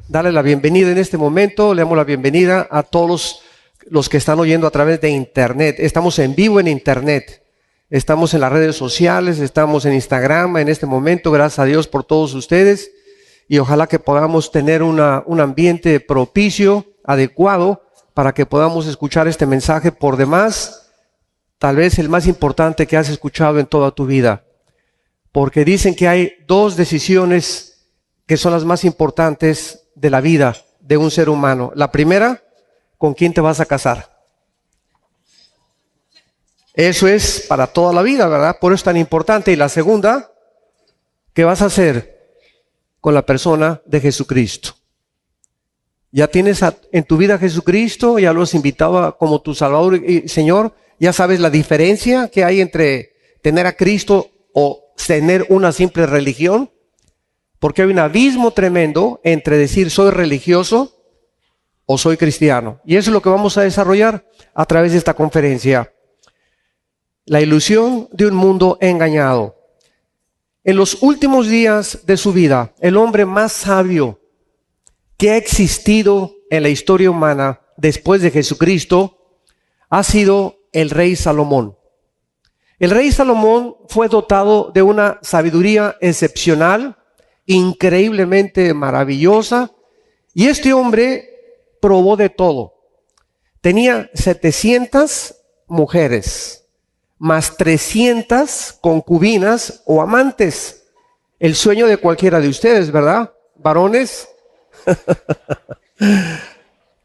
darle la bienvenida en este momento. Le damos la bienvenida a todos los que están oyendo a través de internet. Estamos en vivo en internet. Estamos en las redes sociales, estamos en Instagram en este momento. Gracias a Dios por todos ustedes. Y ojalá que podamos tener un ambiente propicio, adecuado, para que podamos escuchar este mensaje por demás. Tal vez el más importante que has escuchado en toda tu vida. Porque dicen que hay dos decisiones que son las más importantes de la vida de un ser humano. La primera, ¿con quién te vas a casar? Eso es para toda la vida, ¿verdad? Por eso es tan importante. Y la segunda, ¿qué vas a hacer con la persona de Jesucristo? ¿Ya tienes en tu vida a Jesucristo? ¿Ya lo has invitado como tu Salvador y Señor? ¿Ya sabes la diferencia que hay entre tener a Cristo o tener una simple religión? Porque hay un abismo tremendo entre decir soy religioso o soy cristiano. Y eso es lo que vamos a desarrollar a través de esta conferencia. La ilusión de un mundo engañado. En los últimos días de su vida, el hombre más sabio que ha existido en la historia humana después de Jesucristo ha sido el rey Salomón. El rey Salomón fue dotado de una sabiduría excepcional, increíblemente maravillosa, y este hombre probó de todo. Tenía 700 mujeres, más 300 concubinas o amantes. El sueño de cualquiera de ustedes, ¿verdad? Varones.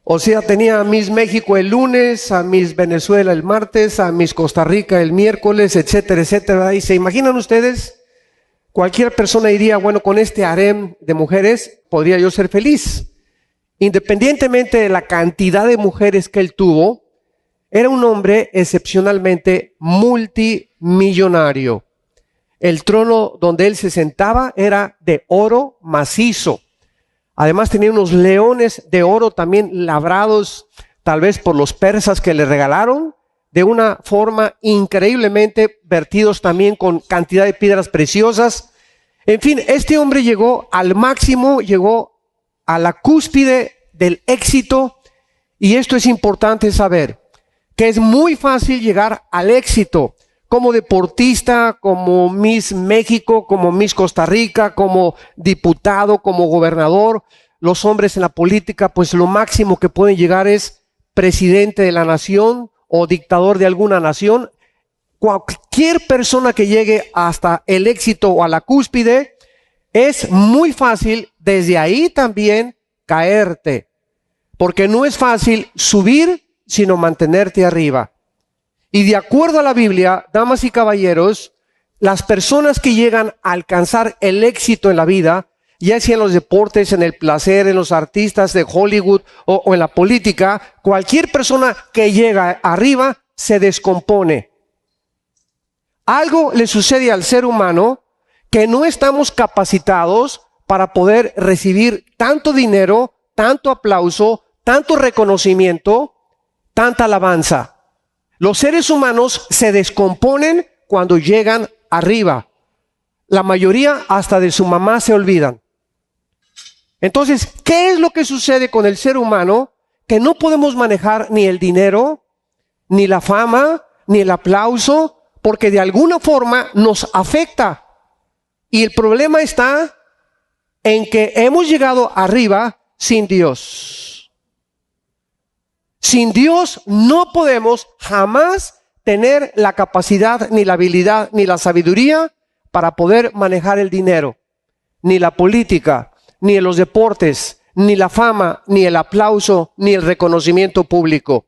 O sea, tenía a Miss México el lunes, a Miss Venezuela el martes, a Miss Costa Rica el miércoles, etcétera, etcétera. Y se imaginan ustedes, cualquier persona diría, bueno, con este harem de mujeres podría yo ser feliz. Independientemente de la cantidad de mujeres que él tuvo, era un hombre excepcionalmente multimillonario. El trono donde él se sentaba era de oro macizo. Además tenía unos leones de oro también labrados, tal vez por los persas que le regalaron, de una forma increíblemente vertidos también con cantidad de piedras preciosas. En fin, este hombre llegó al máximo, llegó a la cúspide del éxito, y esto es importante saber, que es muy fácil llegar al éxito como deportista, como Miss México, como Miss Costa Rica, como diputado, como gobernador. Los hombres en la política, pues lo máximo que pueden llegar es presidente de la nación o dictador de alguna nación. Cualquier persona que llegue hasta el éxito o a la cúspide, es muy fácil desde ahí también caerte, porque no es fácil subir, sino mantenerte arriba. Y de acuerdo a la Biblia, damas y caballeros, las personas que llegan a alcanzar el éxito en la vida, ya sea en los deportes, en el placer, en los artistas de Hollywood o en la política, cualquier persona que llega arriba se descompone. Algo le sucede al ser humano que no estamos capacitados para poder recibir tanto dinero, tanto aplauso, tanto reconocimiento, tanta alabanza. Los seres humanos se descomponen cuando llegan arriba. La mayoría hasta de su mamá se olvidan. Entonces, ¿qué es lo que sucede con el ser humano? Que no podemos manejar ni el dinero, ni la fama, ni el aplauso, porque de alguna forma nos afecta. Y el problema está en que hemos llegado arriba sin Dios. Sin Dios no podemos jamás tener la capacidad, ni la habilidad, ni la sabiduría para poder manejar el dinero, ni la política, ni los deportes, ni la fama, ni el aplauso, ni el reconocimiento público.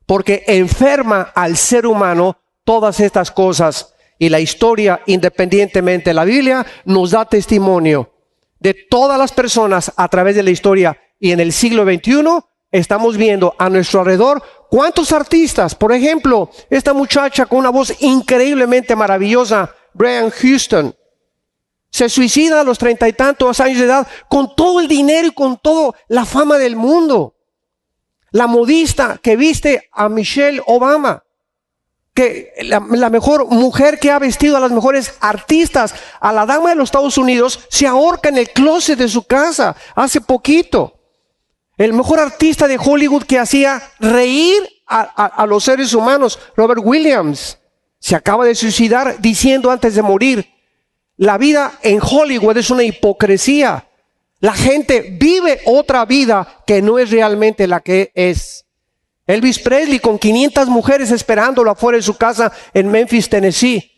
Porque enferma al ser humano todas estas cosas. Y la historia, independientemente de la Biblia, nos da testimonio de todas las personas a través de la historia. Y en el siglo XXI estamos viendo a nuestro alrededor cuántos artistas, por ejemplo, esta muchacha con una voz increíblemente maravillosa, Brian Houston, se suicida a los 30 y tantos años de edad con todo el dinero y con toda la fama del mundo. La modista que viste a Michelle Obama, que la mejor mujer que ha vestido a las mejores artistas, a la dama de los Estados Unidos, se ahorca en el closet de su casa hace poquito. El mejor artista de Hollywood que hacía reír a los seres humanos, Robert Williams, se acaba de suicidar diciendo antes de morir: la vida en Hollywood es una hipocresía. La gente vive otra vida que no es realmente la que es. Elvis Presley, con 500 mujeres esperándolo afuera de su casa en Memphis, Tennessee,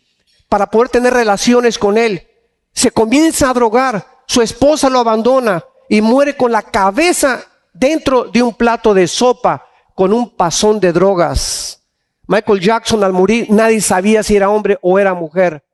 para poder tener relaciones con él, se comienza a drogar, su esposa lo abandona y muere con la cabeza dentro de un plato de sopa con un pasón de drogas. Michael Jackson, al morir, nadie sabía si era hombre o era mujer.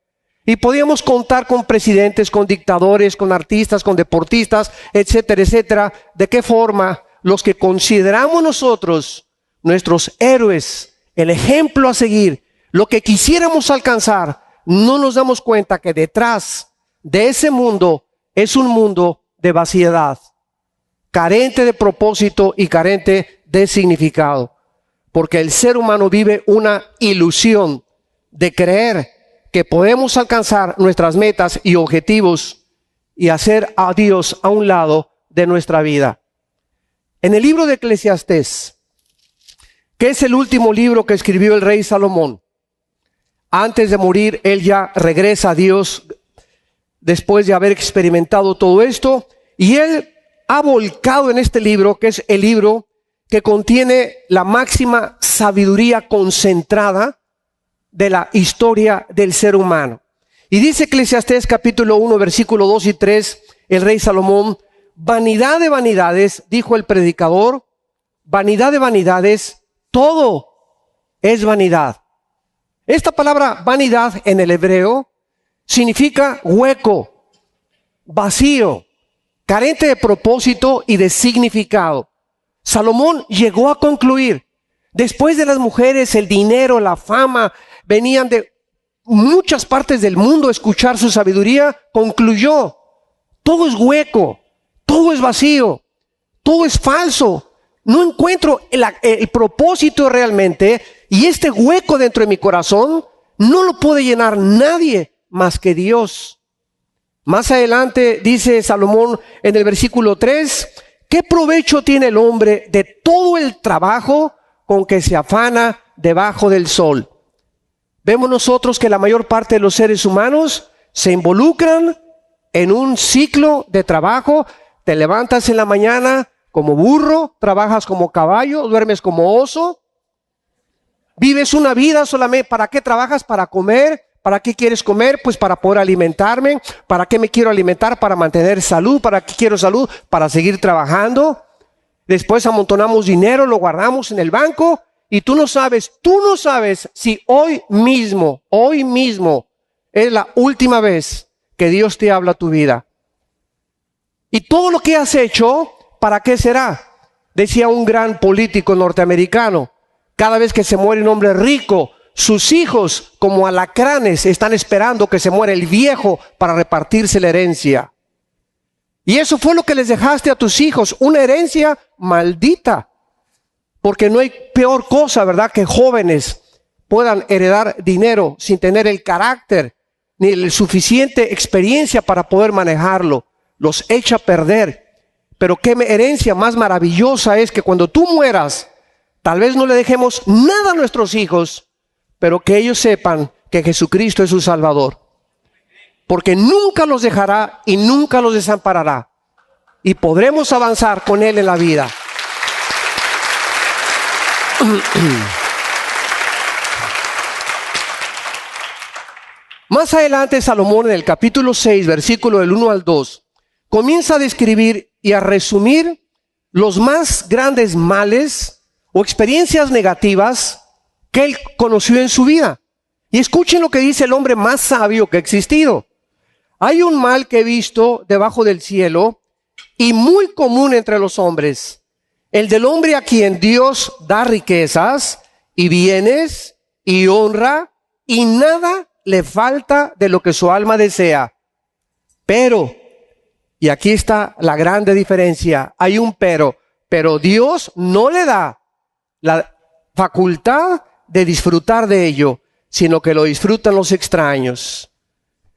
Y podíamos contar con presidentes, con dictadores, con artistas, con deportistas, etcétera, etcétera, de qué forma los que consideramos nosotros nuestros héroes, el ejemplo a seguir, lo que quisiéramos alcanzar, no nos damos cuenta que detrás de ese mundo es un mundo de vaciedad, carente de propósito y carente de significado. Porque el ser humano vive una ilusión de creer que podemos alcanzar nuestras metas y objetivos y hacer a Dios a un lado de nuestra vida. En el libro de Eclesiastés, que es el último libro que escribió el rey Salomón, antes de morir, él ya regresa a Dios después de haber experimentado todo esto, y él ha volcado en este libro, que es el libro que contiene la máxima sabiduría concentrada de la historia del ser humano. Y dice Eclesiastés capítulo 1, versículo 2 y 3, el rey Salomón: vanidad de vanidades, dijo el predicador, vanidad de vanidades, todo es vanidad. Esta palabra vanidad en el hebreo significa hueco, vacío, carente de propósito y de significado. Salomón llegó a concluir, después de las mujeres, el dinero, la fama, venían de muchas partes del mundo a escuchar su sabiduría, concluyó: todo es hueco, todo es vacío, todo es falso. No encuentro el propósito realmente, y este hueco dentro de mi corazón no lo puede llenar nadie más que Dios. Más adelante dice Salomón en el versículo 3, ¿qué provecho tiene el hombre de todo el trabajo con que se afana debajo del sol? Vemos nosotros que la mayor parte de los seres humanos se involucran en un ciclo de trabajo. Te levantas en la mañana como burro, trabajas como caballo, duermes como oso, vives una vida solamente. ¿Para qué trabajas? Para comer. ¿Para qué quieres comer? Pues para poder alimentarme. ¿Para qué me quiero alimentar? Para mantener salud. ¿Para qué quiero salud? Para seguir trabajando. Después amontonamos dinero, lo guardamos en el banco, y tú no sabes si hoy mismo es la última vez que Dios te habla a tu vida. Y todo lo que has hecho, ¿para qué será? Decía un gran político norteamericano: cada vez que se muere un hombre rico, sus hijos, como alacranes, están esperando que se muera el viejo para repartirse la herencia. Y eso fue lo que les dejaste a tus hijos, una herencia maldita. Porque no hay peor cosa, ¿verdad?, que jóvenes puedan heredar dinero sin tener el carácter ni la suficiente experiencia para poder manejarlo. Los echa a perder. Pero qué herencia más maravillosa es que cuando tú mueras, tal vez no le dejemos nada a nuestros hijos, pero que ellos sepan que Jesucristo es su Salvador. Porque nunca los dejará y nunca los desamparará. Y podremos avanzar con Él en la vida. Más adelante Salomón, en el capítulo 6, versículo del 1 al 2, comienza a describir y a resumir los más grandes males o experiencias negativas que él conoció en su vida. Y escuchen lo que dice el hombre más sabio que ha existido. Hay un mal que he visto debajo del cielo y muy común entre los hombres, el del hombre a quien Dios da riquezas y bienes y honra, y nada le falta de lo que su alma desea. Pero, y aquí está la grande diferencia, hay un pero Dios no le da la facultad de disfrutar de ello, sino que lo disfrutan los extraños.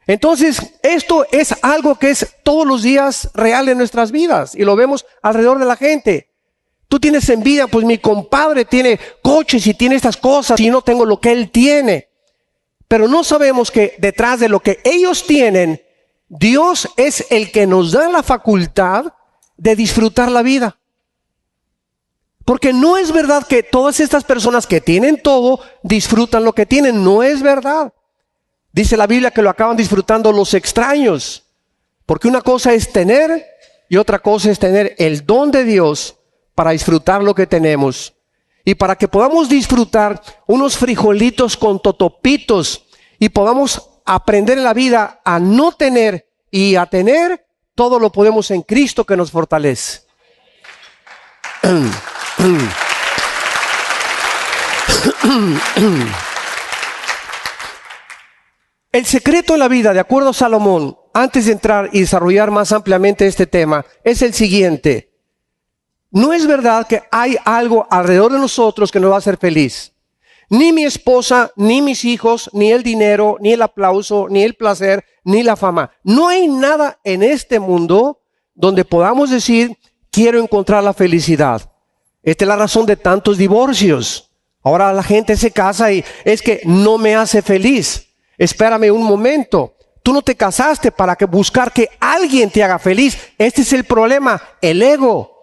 Entonces, esto es algo que es todos los días real en nuestras vidas y lo vemos alrededor de la gente. Tú tienes envidia, pues mi compadre tiene coches y tiene estas cosas y no tengo lo que él tiene. Pero no sabemos que detrás de lo que ellos tienen, Dios es el que nos da la facultad de disfrutar la vida. Porque no es verdad que todas estas personas que tienen todo disfrutan lo que tienen. No es verdad. Dice la Biblia que lo acaban disfrutando los extraños. Porque una cosa es tener y otra cosa es tener el don de Dios para disfrutar lo que tenemos. Y para que podamos disfrutar unos frijolitos con totopitos y podamos aprender en la vida a no tener y a tener, todo lo podemos en Cristo que nos fortalece. El secreto en la vida, de acuerdo a Salomón, antes de entrar y desarrollar más ampliamente este tema, es el siguiente. No es verdad que hay algo alrededor de nosotros que nos va a hacer feliz. Ni mi esposa, ni mis hijos, ni el dinero, ni el aplauso, ni el placer, ni la fama. No hay nada en este mundo donde podamos decir, quiero encontrar la felicidad. Esta es la razón de tantos divorcios. Ahora la gente se casa y es que no me hace feliz. Espérame un momento. Tú no te casaste para buscar que alguien te haga feliz. Este es el problema, el ego.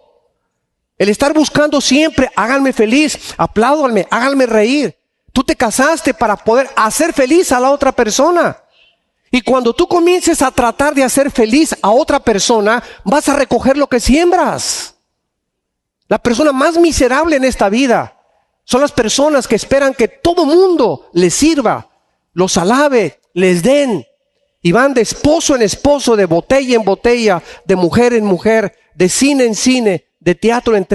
El estar buscando siempre, háganme feliz, apláudanme, háganme reír. Tú te casaste para poder hacer feliz a la otra persona. Y cuando tú comiences a tratar de hacer feliz a otra persona, vas a recoger lo que siembras. La persona más miserable en esta vida son las personas que esperan que todo mundo les sirva, los alabe, les den. Y van de esposo en esposo, de botella en botella, de mujer en mujer, de cine en cine, de teatro en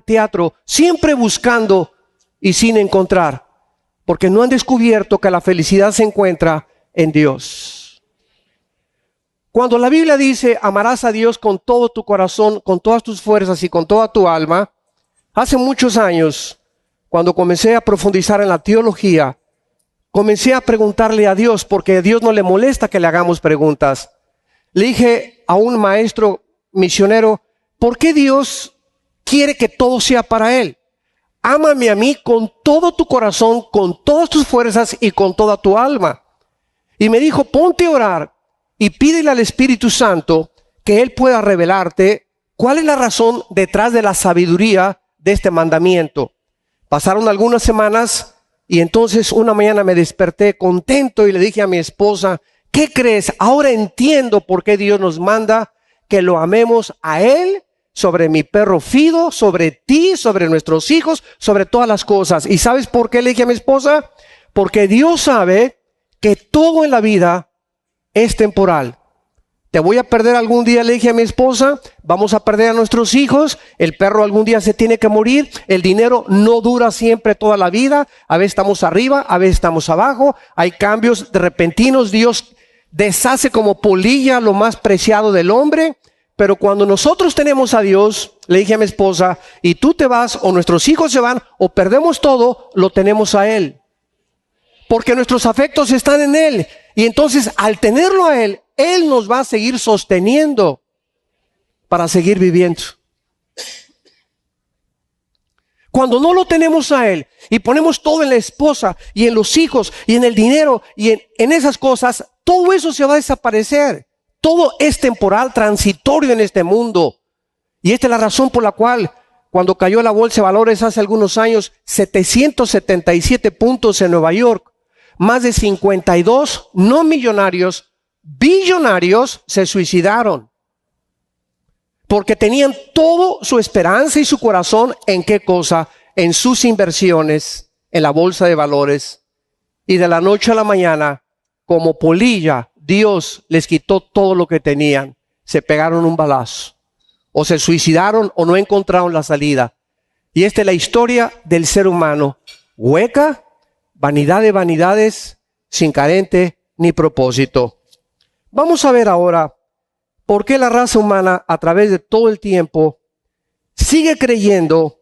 teatro, siempre buscando y sin encontrar. Porque no han descubierto que la felicidad se encuentra en Dios. Cuando la Biblia dice, amarás a Dios con todo tu corazón, con todas tus fuerzas y con toda tu alma, hace muchos años, cuando comencé a profundizar en la teología, comencé a preguntarle a Dios, porque a Dios no le molesta que le hagamos preguntas. Le dije a un maestro misionero, ¿por qué Dios quiere que todo sea para Él? Ámame a mí con todo tu corazón, con todas tus fuerzas y con toda tu alma. Y me dijo, ponte a orar y pídele al Espíritu Santo que Él pueda revelarte cuál es la razón detrás de la sabiduría de este mandamiento. Pasaron algunas semanas y entonces una mañana me desperté contento y le dije a mi esposa, ¿qué crees? Ahora entiendo por qué Dios nos manda que lo amemos a Él, sobre mi perro Fido, sobre ti, sobre nuestros hijos, sobre todas las cosas. ¿Y sabes por qué le dije a mi esposa? Porque Dios sabe que todo en la vida es temporal. Te voy a perder algún día, le dije a mi esposa, vamos a perder a nuestros hijos, el perro algún día se tiene que morir, el dinero no dura siempre toda la vida, a veces estamos arriba, a veces estamos abajo, hay cambios repentinos, Dios deshace como polilla lo más preciado del hombre. Pero cuando nosotros tenemos a Dios, le dije a mi esposa, y tú te vas o nuestros hijos se van o perdemos todo, lo tenemos a Él. Porque nuestros afectos están en Él. Y entonces al tenerlo a Él, Él nos va a seguir sosteniendo para seguir viviendo. Cuando no lo tenemos a Él y ponemos todo en la esposa y en los hijos y en el dinero y en esas cosas, todo eso se va a desaparecer. Todo es temporal, transitorio en este mundo. Y esta es la razón por la cual, cuando cayó la bolsa de valores hace algunos años, 777 puntos en Nueva York, más de 52 no millonarios, billonarios se suicidaron. Porque tenían toda su esperanza y su corazón en qué cosa, en sus inversiones, en la bolsa de valores. Y de la noche a la mañana, como polilla, Dios les quitó todo lo que tenían. Se pegaron un balazo. O se suicidaron o no encontraron la salida. Y esta es la historia del ser humano. Hueca, vanidad de vanidades, sin carente ni propósito. Vamos a ver ahora por qué la raza humana a través de todo el tiempo sigue creyendo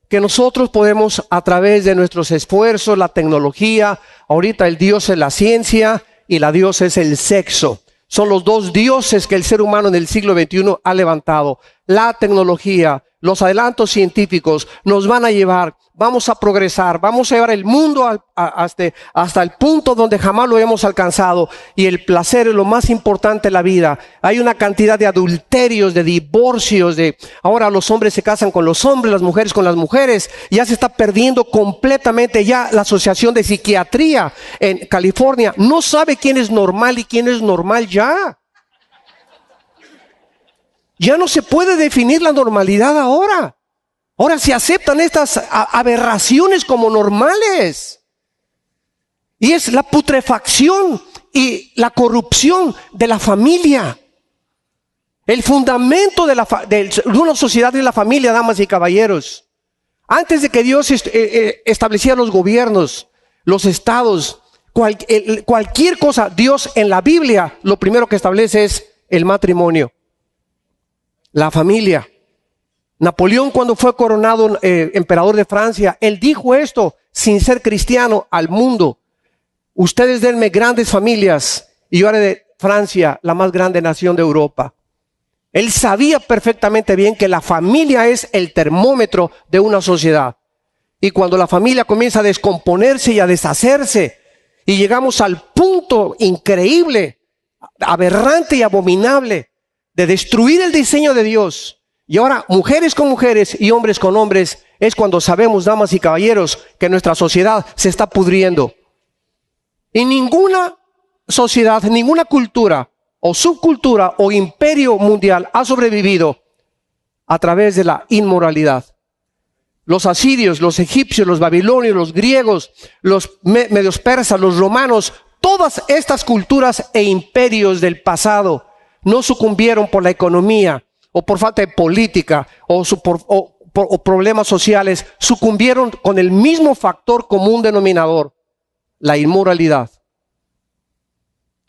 que nosotros podemos, a través de nuestros esfuerzos, la tecnología, ahorita el Dios es la ciencia y la Dios es el sexo. Son los dos dioses que el ser humano en el siglo XXI ha levantado. La tecnología, los adelantos científicos nos van a llevar, vamos a progresar, vamos a llevar el mundo hasta el punto donde jamás lo hemos alcanzado. Y el placer es lo más importante en la vida. Hay una cantidad de adulterios, de divorcios, ahora los hombres se casan con los hombres, las mujeres con las mujeres. Ya se está perdiendo completamente. Ya la Asociación de Psiquiatría en California no sabe quién es normal y quién es normal ya. Ya no se puede definir la normalidad ahora. Ahora se aceptan estas aberraciones como normales. Y es la putrefacción y la corrupción de la familia. El fundamento de una sociedad es la familia, damas y caballeros. Antes de que Dios estableciera los gobiernos, los estados, cualquier cosa, Dios en la Biblia lo primero que establece es el matrimonio. La familia. Napoleón, cuando fue coronado emperador de Francia, él dijo esto sin ser cristiano al mundo: ustedes denme grandes familias y yo haré de Francia la más grande nación de Europa. Él sabía perfectamente bien que la familia es el termómetro de una sociedad. Y cuando la familia comienza a descomponerse y a deshacerse, y llegamos al punto increíble, aberrante y abominable de destruir el diseño de Dios, y ahora mujeres con mujeres y hombres con hombres, es cuando sabemos, damas y caballeros, que nuestra sociedad se está pudriendo. Y ninguna sociedad, ninguna cultura o subcultura o imperio mundial ha sobrevivido a través de la inmoralidad. Los asirios, los egipcios, los babilonios, los griegos, los medios persas, los romanos, todas estas culturas e imperios del pasado no sucumbieron por la economía o por falta de política o problemas sociales. Sucumbieron con el mismo factor común denominador: la inmoralidad.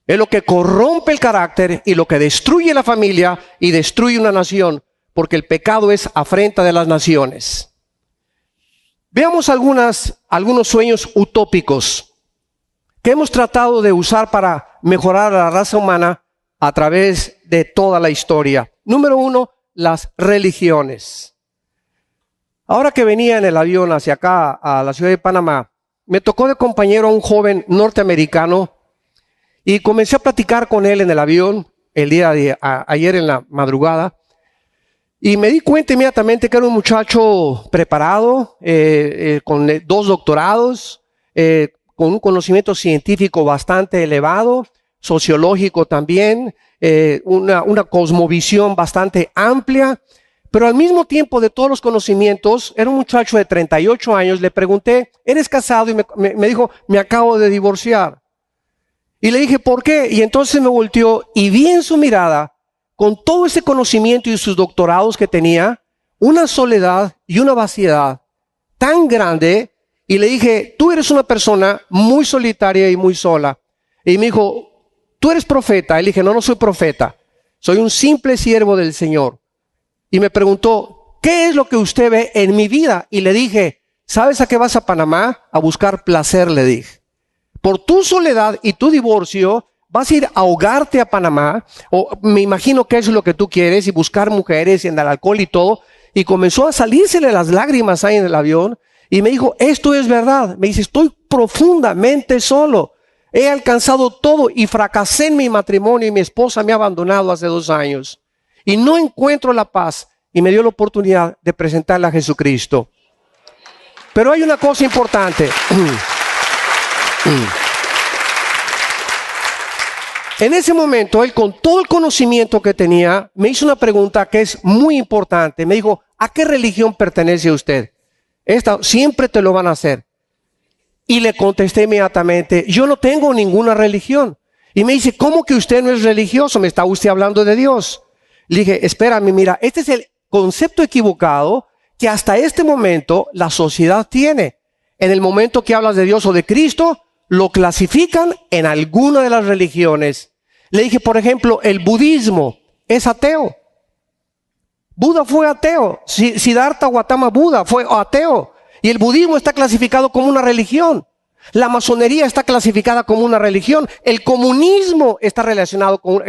Es lo que corrompe el carácter y lo que destruye la familia y destruye una nación, porque el pecado es afrenta de las naciones. Veamos algunos sueños utópicos que hemos tratado de usar para mejorar a la raza humana a través de toda la historia. Número 1, las religiones. Ahora que venía en el avión hacia acá, a la ciudad de Panamá, me tocó de compañero a un joven norteamericano y comencé a platicar con él en el avión el día de ayer en la madrugada. Y me di cuenta inmediatamente que era un muchacho preparado, con 2 doctorados, con un conocimiento científico bastante elevado, sociológico también, una cosmovisión bastante amplia, pero al mismo tiempo de todos los conocimientos, era un muchacho de 38 años. Le pregunté: ¿eres casado? Y me dijo: me acabo de divorciar. Y le dije: ¿por qué? Y entonces me volteó y vi en su mirada, con todo ese conocimiento y sus doctorados que tenía, una soledad y una vaciedad tan grande. Y le dije: tú eres una persona muy solitaria y muy sola. Y me dijo: ¿tú eres profeta? Y le dije: no, no soy profeta. Soy un simple siervo del Señor. Y me preguntó: ¿qué es lo que usted ve en mi vida? Y le dije: ¿sabes a qué vas a Panamá? A buscar placer, le dije. Por tu soledad y tu divorcio, vas a ir a ahogarte a Panamá, o me imagino que eso es lo que tú quieres, y buscar mujeres y en el alcohol y todo. Y comenzó a salírsele las lágrimas ahí en el avión. Y me dijo: esto es verdad. Me dice: estoy profundamente solo. He alcanzado todo y fracasé en mi matrimonio y mi esposa me ha abandonado hace 2 años. Y no encuentro la paz. Y me dio la oportunidad de presentarle a Jesucristo. Pero hay una cosa importante. En ese momento, él, con todo el conocimiento que tenía, me hizo una pregunta que es muy importante. Me dijo: ¿a qué religión pertenece usted? Esta siempre te lo van a hacer. Y le contesté inmediatamente: yo no tengo ninguna religión. Y me dice: ¿cómo que usted no es religioso? ¿Me está usted hablando de Dios? Le dije: espérame, mira, este es el concepto equivocado que hasta este momento la sociedad tiene. En el momento que hablas de Dios o de Cristo, lo clasifican en alguna de las religiones. Le dije: por ejemplo, el budismo es ateo. Buda fue ateo. Siddhartha Gautama Buda fue ateo. Y el budismo está clasificado como una religión. La masonería está clasificada como una religión. El comunismo está relacionado con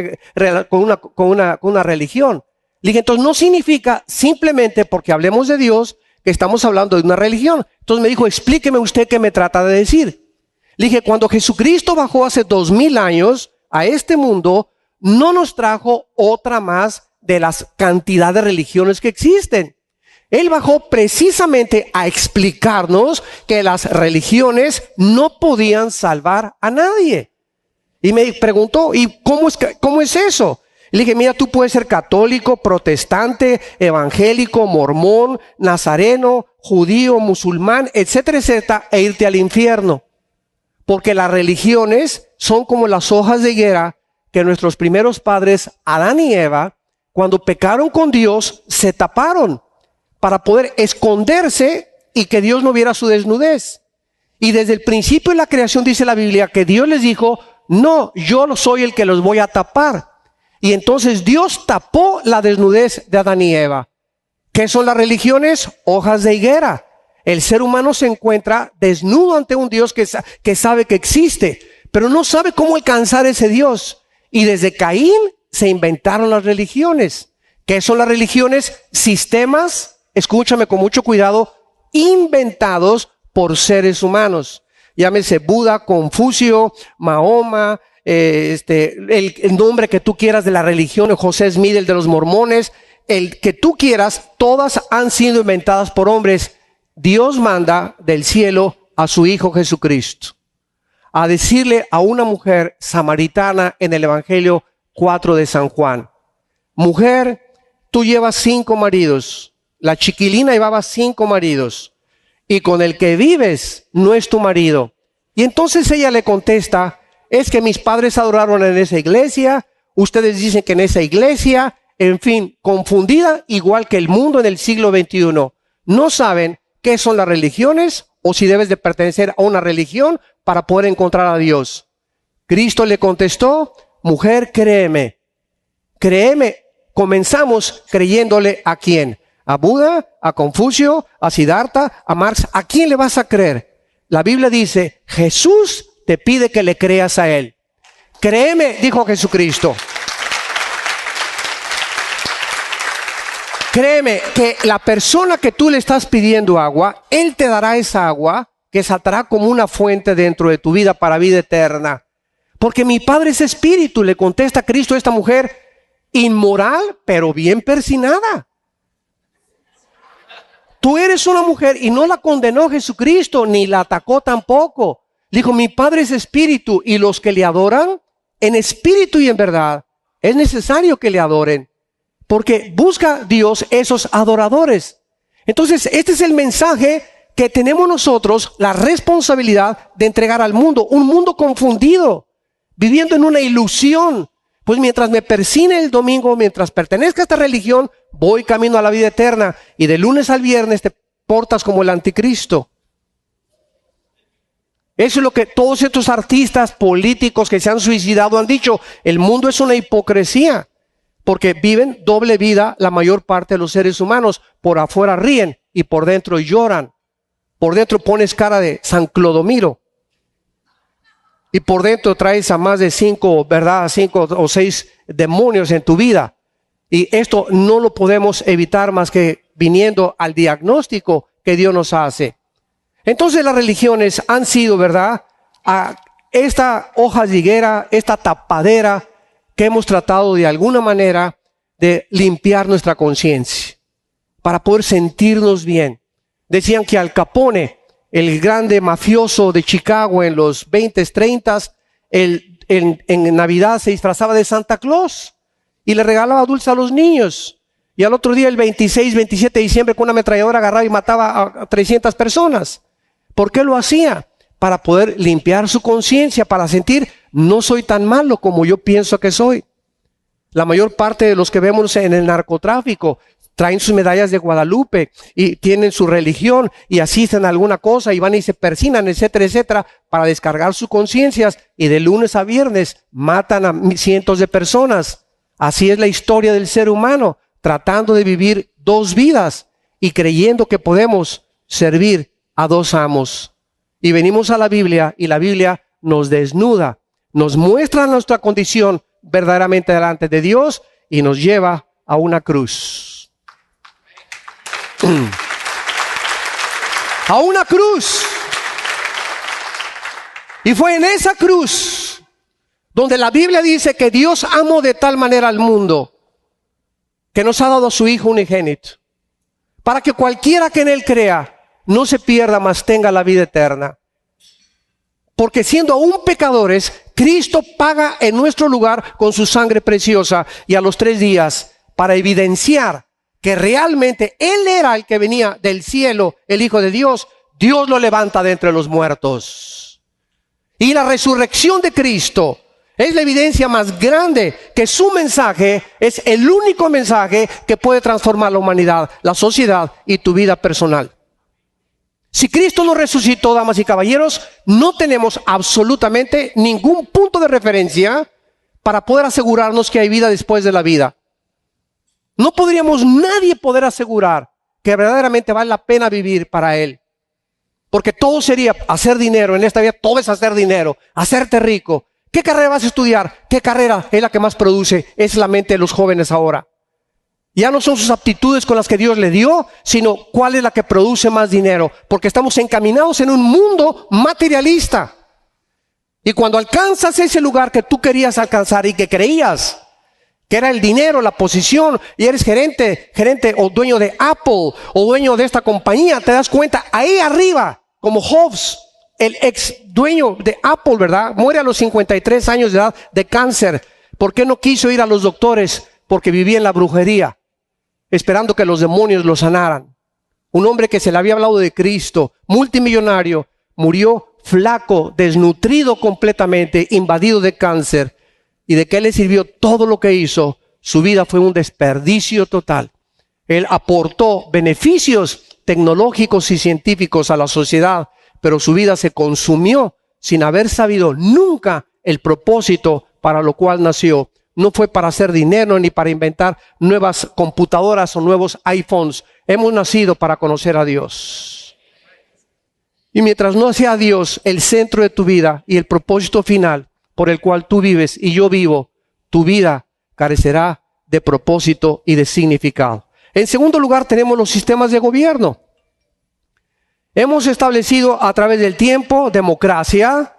una religión. Le dije, entonces no significa simplemente porque hablemos de Dios que estamos hablando de una religión. Entonces me dijo, explíqueme usted qué me trata de decir. Le dije, cuando Jesucristo bajó hace 2000 años a este mundo, no nos trajo otra más de las cantidad de religiones que existen. Él bajó precisamente a explicarnos que las religiones no podían salvar a nadie. Y me preguntó, ¿y cómo es eso? Le dije, mira, tú puedes ser católico, protestante, evangélico, mormón, nazareno, judío, musulmán, etcétera, etcétera, e irte al infierno. Porque las religiones son como las hojas de higuera que nuestros primeros padres, Adán y Eva, cuando pecaron con Dios, se taparon para poder esconderse y que Dios no viera su desnudez. Y desde el principio de la creación dice la Biblia que Dios les dijo, no, yo soy el que los voy a tapar. Y entonces Dios tapó la desnudez de Adán y Eva. ¿Qué son las religiones? Hojas de higuera. El ser humano se encuentra desnudo ante un Dios que sabe que existe, pero no sabe cómo alcanzar ese Dios. Y desde Caín se inventaron las religiones. ¿Qué son las religiones? Sistemas, escúchame con mucho cuidado, inventados por seres humanos. Llámese Buda, Confucio, Mahoma, el nombre que tú quieras de la religión, José Smith, el de los mormones, el que tú quieras, todas han sido inventadas por hombres. Dios manda del cielo a su Hijo Jesucristo a decirle a una mujer samaritana en el Evangelio 4 de San Juan, mujer, tú llevas 5 maridos, la chiquilina llevaba 5 maridos, y con el que vives no es tu marido. Y entonces ella le contesta, es que mis padres adoraron en esa iglesia, ustedes dicen que en esa iglesia, en fin, confundida igual que el mundo en el siglo XXI. No saben qué son las religiones o si debes de pertenecer a una religión para poder encontrar a Dios. Cristo le contestó, mujer, créeme, comenzamos creyéndole ¿a quién? ¿A Buda? ¿A Confucio? ¿A Siddhartha? ¿A Marx? ¿A quién le vas a creer? La Biblia dice, Jesús te pide que le creas a Él. Créeme, dijo Jesucristo. Créeme que la persona que tú le estás pidiendo agua, Él te dará esa agua que saltará como una fuente dentro de tu vida para vida eterna. Porque mi Padre es espíritu, le contesta Cristo a esta mujer, inmoral, pero bien persinada. Tú eres una mujer y no la condenó Jesucristo, ni la atacó tampoco. Dijo, mi Padre es espíritu y los que le adoran, en espíritu y en verdad, es necesario que le adoren. Porque busca Dios esos adoradores. Entonces, este es el mensaje que tenemos nosotros, la responsabilidad de entregar al mundo. Un mundo confundido, viviendo en una ilusión. Pues mientras me persine el domingo, mientras pertenezca a esta religión, voy camino a la vida eterna. Y de lunes al viernes te portas como el anticristo. Eso es lo que todos estos artistas políticos que se han suicidado han dicho. El mundo es una hipocresía. Porque viven doble vida la mayor parte de los seres humanos. Por afuera ríen y por dentro lloran. Por dentro pones cara de San Clodomiro. Y por dentro traes a más de 5 o 6 demonios en tu vida. Y esto no lo podemos evitar más que viniendo al diagnóstico que Dios nos hace. Entonces las religiones han sido, ¿verdad?, a esta hoja de higuera, esta tapadera que hemos tratado de alguna manera de limpiar nuestra conciencia para poder sentirnos bien. Decían que Al Capone, el grande mafioso de Chicago en los 20s, 30s, en Navidad se disfrazaba de Santa Claus y le regalaba dulces a los niños. Y al otro día, el 26, 27 de diciembre, con una ametralladora agarraba y mataba a 300 personas. ¿Por qué lo hacía? Para poder limpiar su conciencia, para sentir, no soy tan malo como yo pienso que soy. La mayor parte de los que vemos en el narcotráfico traen sus medallas de Guadalupe y tienen su religión y asisten a alguna cosa y van y se persinan, etcétera, etcétera, para descargar sus conciencias, y de lunes a viernes matan a cientos de personas. Así es la historia del ser humano. tratando de vivir dos vidas y creyendo que podemos servir a dos amos. Y venimos a la Biblia y la Biblia nos desnuda, nos muestra nuestra condición verdaderamente delante de Dios y nos lleva a una cruz. A una cruz. Y fue en esa cruz donde la Biblia dice que Dios amó de tal manera al mundo que nos ha dado a su Hijo unigénito, para que cualquiera que en Él crea no se pierda, mas tenga la vida eterna. Porque siendo aún pecadores, Cristo paga en nuestro lugar con su sangre preciosa, y a los 3 días, para evidenciar que realmente Él era el que venía del cielo, el Hijo de Dios, Dios lo levanta de entre los muertos. Y la resurrección de Cristo es la evidencia más grande que su mensaje es el único mensaje que puede transformar la humanidad, la sociedad y tu vida personal. Si Cristo no resucitó, damas y caballeros, no tenemos absolutamente ningún punto de referencia para poder asegurarnos que hay vida después de la vida. No podríamos nadie poder asegurar que verdaderamente vale la pena vivir para Él. Porque todo sería hacer dinero, en esta vida todo es hacer dinero, hacerte rico. ¿Qué carrera vas a estudiar? ¿Qué carrera es la que más produce? Es la mente de los jóvenes ahora. Ya no son sus aptitudes con las que Dios le dio, sino cuál es la que produce más dinero. Porque estamos encaminados en un mundo materialista. Y cuando alcanzas ese lugar que tú querías alcanzar y que creías que era el dinero, la posición, y eres gerente o dueño de Apple o dueño de esta compañía, te das cuenta, ahí arriba, como Jobs, el ex dueño de Apple, ¿verdad? Muere a los 53 años de edad de cáncer. ¿Por qué no quiso ir a los doctores? Porque vivía en la brujería, esperando que los demonios lo sanaran. Un hombre que se le había hablado de Cristo, multimillonario, murió flaco, desnutrido completamente, invadido de cáncer. ¿Y de qué le sirvió todo lo que hizo? Su vida fue un desperdicio total. Él aportó beneficios tecnológicos y científicos a la sociedad, pero su vida se consumió sin haber sabido nunca el propósito para lo cual nació. No fue para hacer dinero ni para inventar nuevas computadoras o nuevos iPhones. Hemos nacido para conocer a Dios. Y mientras no sea Dios el centro de tu vida y el propósito final por el cual tú vives y yo vivo, tu vida carecerá de propósito y de significado. En segundo lugar, tenemos los sistemas de gobierno. Hemos establecido a través del tiempo democracia,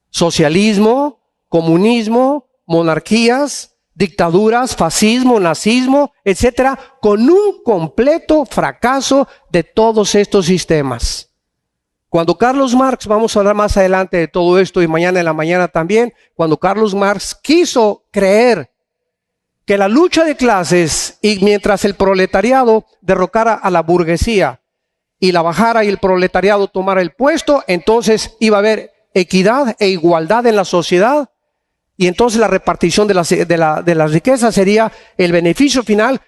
socialismo, comunismo, monarquías, dictaduras, fascismo, nazismo, etcétera, con un completo fracaso de todos estos sistemas. Cuando Carlos Marx, vamos a hablar más adelante de todo esto y mañana en la mañana también, cuando Carlos Marx quiso creer que la lucha de clases, y mientras el proletariado derrocara a la burguesía y la bajara y el proletariado tomara el puesto, entonces iba a haber equidad e igualdad en la sociedad, y entonces la repartición de las riquezas sería el beneficio final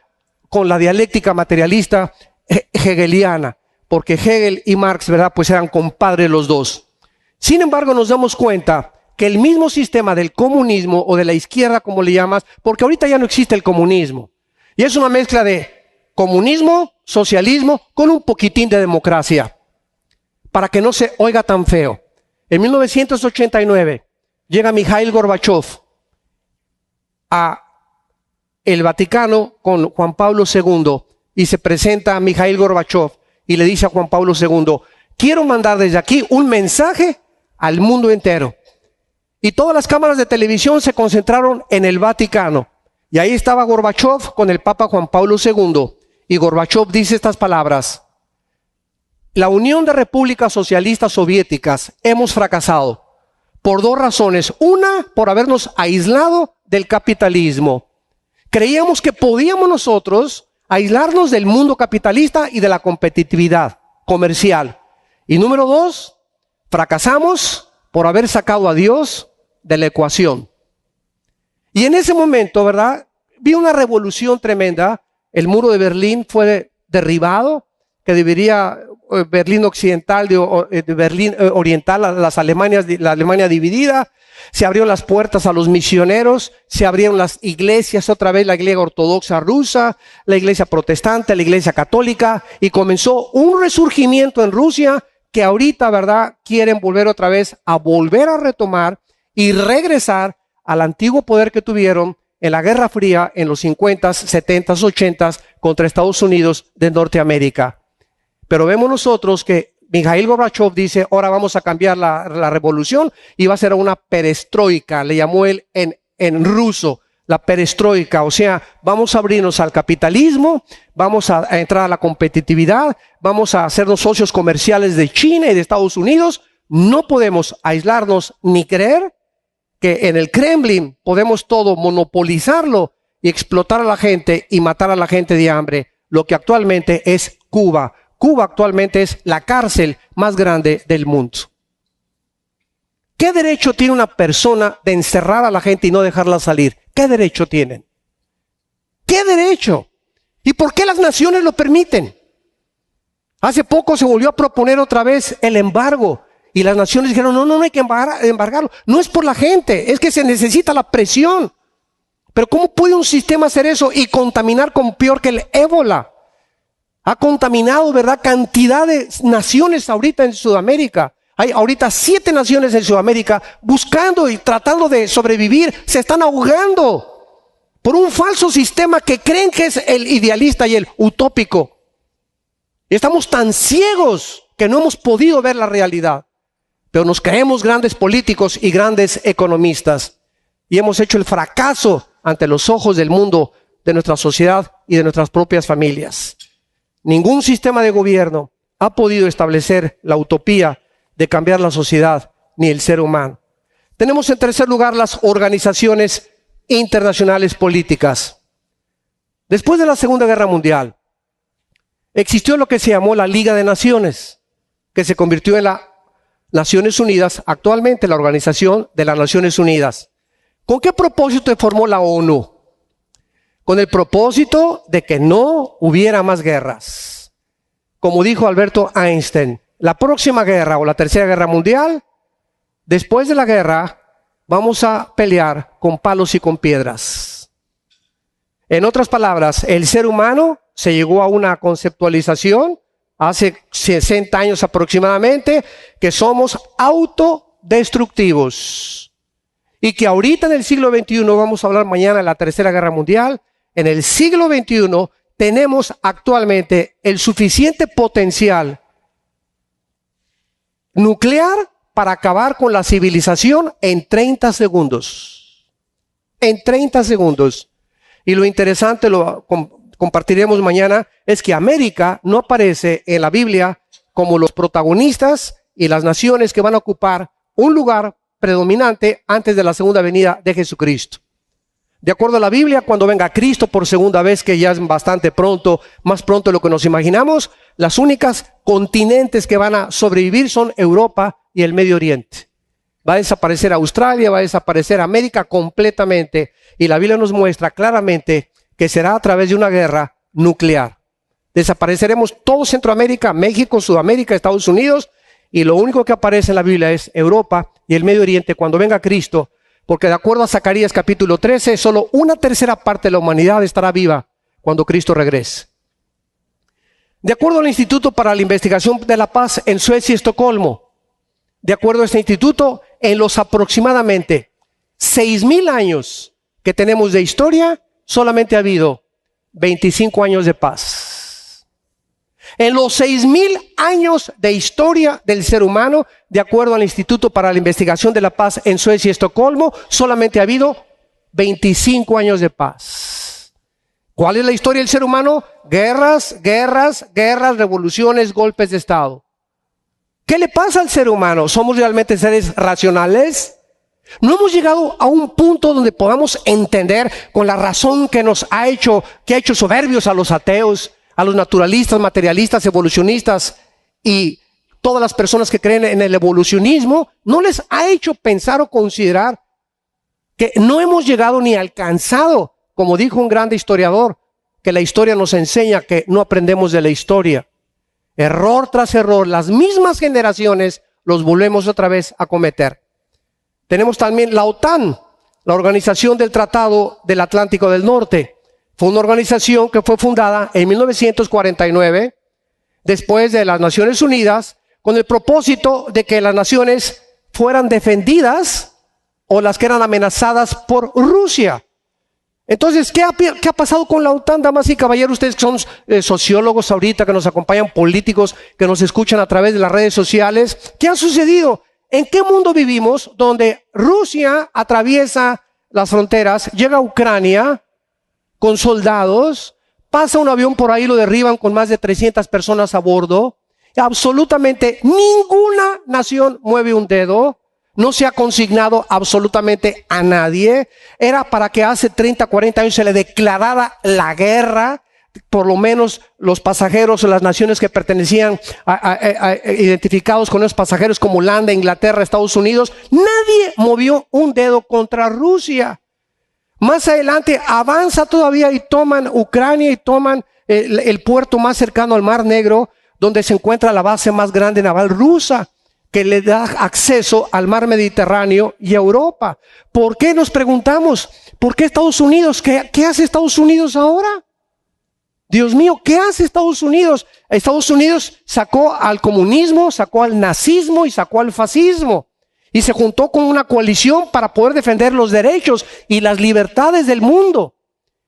con la dialéctica materialista hegeliana, porque Hegel y Marx, ¿verdad?, pues eran compadres los dos. Sin embargo, nos damos cuenta que el mismo sistema del comunismo o de la izquierda, como le llamas, porque ahorita ya no existe el comunismo, y es una mezcla de comunismo, socialismo, con un poquitín de democracia, para que no se oiga tan feo. En 1989 llega Mikhail Gorbachev a el Vaticano con Juan Pablo II y se presenta a Mikhail Gorbachev y le dice a Juan Pablo II, quiero mandar desde aquí un mensaje al mundo entero. Y todas las cámaras de televisión se concentraron en el Vaticano. Y ahí estaba Gorbachev con el Papa Juan Pablo II. Y Gorbachev dice estas palabras: la Unión de Repúblicas Socialistas Soviéticas hemos fracasado por 2 razones. Una, por habernos aislado del capitalismo. Creíamos que podíamos nosotros aislarnos del mundo capitalista y de la competitividad comercial. Y número 2, fracasamos por haber sacado a Dios de la ecuación. Y en ese momento, ¿verdad?, vi una revolución tremenda. El muro de Berlín fue derribado, que debería Berlín Occidental, de Berlín Oriental, la Alemania dividida. Se abrieron las puertas a los misioneros, se abrieron las iglesias, otra vez la iglesia ortodoxa rusa, la iglesia protestante, la iglesia católica, y comenzó un resurgimiento en Rusia que ahorita, ¿verdad?, quieren volver otra vez a volver a retomar y regresar al antiguo poder que tuvieron en la Guerra Fría en los 50s, 70s, 80s contra Estados Unidos de Norteamérica. Pero vemos nosotros que Mikhail Gorbachev dice, ahora vamos a cambiar la revolución y va a ser una perestroika, le llamó él en ruso, la perestroika, o sea, vamos a abrirnos al capitalismo, vamos a entrar a la competitividad, vamos a hacernos socios comerciales de China y de Estados Unidos. No podemos aislarnos ni creer que en el Kremlin podemos todo monopolizarlo y explotar a la gente y matar a la gente de hambre, lo que actualmente es Cuba. Cuba actualmente es la cárcel más grande del mundo. ¿Qué derecho tiene una persona de encerrar a la gente y no dejarla salir? ¿Qué derecho tienen? ¿Qué derecho? ¿Y por qué las naciones lo permiten? Hace poco se volvió a proponer otra vez el embargo y las naciones dijeron, no hay que embargarlo. No es por la gente, es que se necesita la presión. Pero ¿cómo puede un sistema hacer eso y contaminar con peor que el ébola? Ha contaminado, ¿verdad?, cantidad de naciones ahorita en Sudamérica. Hay ahorita 7 naciones en Sudamérica buscando y tratando de sobrevivir. Se están ahogando por un falso sistema que creen que es el idealista y el utópico. Y estamos tan ciegos que no hemos podido ver la realidad. Pero nos creemos grandes políticos y grandes economistas. Y hemos hecho el fracaso ante los ojos del mundo, de nuestra sociedad y de nuestras propias familias. Ningún sistema de gobierno ha podido establecer la utopía de cambiar la sociedad ni el ser humano. Tenemos en tercer lugar las organizaciones internacionales políticas. Después de la Segunda Guerra Mundial, existió lo que se llamó la Liga de Naciones, que se convirtió en las Naciones Unidas, actualmente la Organización de las Naciones Unidas. ¿Con qué propósito se formó la ONU? Con el propósito de que no hubiera más guerras. Como dijo Alberto Einstein, la próxima guerra o la tercera guerra mundial, después de la guerra, vamos a pelear con palos y con piedras. En otras palabras, el ser humano se llegó a una conceptualización hace 60 años aproximadamente, que somos autodestructivos. Y que ahorita en el siglo XXI, vamos a hablar mañana de la tercera guerra mundial, en el siglo XXI tenemos actualmente el suficiente potencial nuclear para acabar con la civilización en 30 segundos. En 30 segundos. Y lo interesante, lo compartiremos mañana, es que América no aparece en la Biblia como los protagonistas y las naciones que van a ocupar un lugar predominante antes de la segunda venida de Jesucristo. De acuerdo a la Biblia, cuando venga Cristo por segunda vez, que ya es bastante pronto, más pronto de lo que nos imaginamos, las únicas continentes que van a sobrevivir son Europa y el Medio Oriente. Va a desaparecer Australia, va a desaparecer América completamente, y la Biblia nos muestra claramente que será a través de una guerra nuclear. Desapareceremos todo Centroamérica, México, Sudamérica, Estados Unidos, y lo único que aparece en la Biblia es Europa y el Medio Oriente cuando venga Cristo. Porque de acuerdo a Zacarías capítulo 13, solo una tercera parte de la humanidad estará viva cuando Cristo regrese. De acuerdo al Instituto para la Investigación de la Paz en Suecia y Estocolmo, de acuerdo a este instituto, en los aproximadamente 6,000 años que tenemos de historia, solamente ha habido 25 años de paz. En los 6,000 años de historia del ser humano, de acuerdo al Instituto para la Investigación de la Paz en Suecia y Estocolmo, solamente ha habido 25 años de paz. ¿Cuál es la historia del ser humano? Guerras, revoluciones, golpes de Estado. ¿Qué le pasa al ser humano? ¿Somos realmente seres racionales? No hemos llegado a un punto donde podamos entender con la razón que ha hecho soberbios a los ateos, a los naturalistas, materialistas, evolucionistas y todas las personas que creen en el evolucionismo. No les ha hecho pensar o considerar que no hemos llegado ni alcanzado, como dijo un grande historiador, que la historia nos enseña que no aprendemos de la historia. Error tras error, las mismas generaciones los volvemos otra vez a cometer. Tenemos también la OTAN, la Organización del Tratado del Atlántico del Norte. Fue una organización que fue fundada en 1949, después de las Naciones Unidas, con el propósito de que las naciones fueran defendidas o las que eran amenazadas por Rusia. Entonces, ¿qué ha pasado con la OTAN, damas y caballeros? Ustedes que son sociólogos ahorita, que nos acompañan, políticos, que nos escuchan a través de las redes sociales. ¿Qué ha sucedido? ¿En qué mundo vivimos donde Rusia atraviesa las fronteras, llega a Ucrania con soldados, pasa un avión por ahí, lo derriban con más de 300 personas a bordo? Absolutamente ninguna nación mueve un dedo. No se ha consignado absolutamente a nadie. Era para que hace 30, 40 años se le declarara la guerra. Por lo menos los pasajeros o las naciones que pertenecían identificados con esos pasajeros como Holanda, Inglaterra, Estados Unidos. Nadie movió un dedo contra Rusia. Más adelante avanza todavía y toman Ucrania y toman el puerto más cercano al Mar Negro, donde se encuentra la base más grande naval rusa, que le da acceso al mar Mediterráneo y a Europa. ¿Por qué nos preguntamos? ¿Por qué Estados Unidos? ¿Qué hace Estados Unidos ahora? Dios mío, ¿qué hace Estados Unidos? Estados Unidos sacó al comunismo, sacó al nazismo y sacó al fascismo. Y se juntó con una coalición para poder defender los derechos y las libertades del mundo.